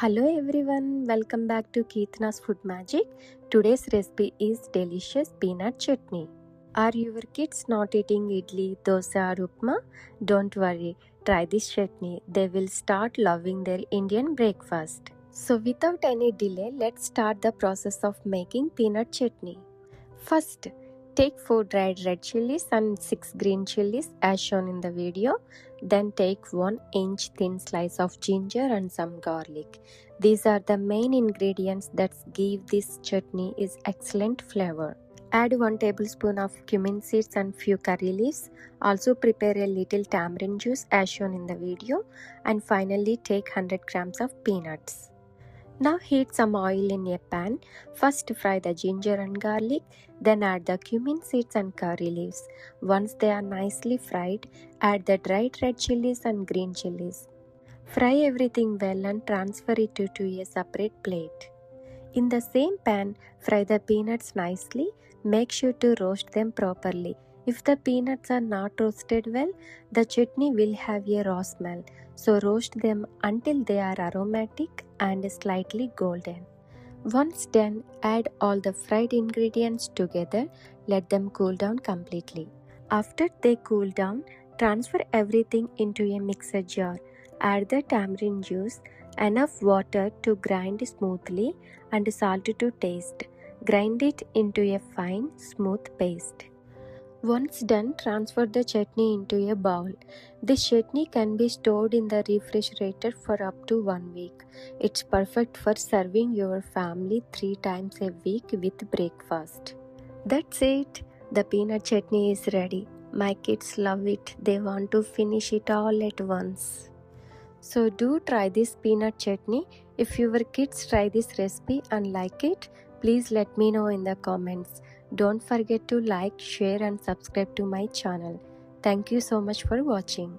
Hello everyone, welcome back to Keetna's Food Magic. Today's recipe is delicious peanut chutney. Are your kids not eating idli, dosa or upma? Don't worry, try this chutney. They will start loving their Indian breakfast. So without any delay, let's start the process of making peanut chutney. First, take 4 dried red chilies and 6 green chilies as shown in the video. Then take 1-inch thin slice of ginger and some garlic. These are the main ingredients that give this chutney is excellent flavor. Add 1 tablespoon of cumin seeds and few curry leaves. Also prepare a little tamarind juice as shown in the video. And finally take 100 grams of peanuts. Now heat some oil in a pan. First fry the ginger and garlic, then add the cumin seeds and curry leaves. Once they are nicely fried, add the dried red chilies and green chilies. Fry everything well and transfer it to a separate plate. In the same pan, fry the peanuts nicely. Make sure to roast them properly. If the peanuts are not roasted well, the chutney will have a raw smell. So roast them until they are aromatic and slightly golden. Once done, add all the fried ingredients together. Let them cool down completely. After they cool down, transfer everything into a mixer jar. Add the tamarind juice, enough water to grind smoothly, and salt to taste. Grind it into a fine, smooth paste. Once done, transfer the chutney into a bowl. This chutney can be stored in the refrigerator for up to 1 week. It's perfect for serving your family 3 times a week with breakfast. That's it. The peanut chutney is ready. My kids love it. They want to finish it all at once. So do try this peanut chutney. If your kids try this recipe and like it, please let me know in the comments. Don't forget to like, share and subscribe to my channel. Thank you so much for watching.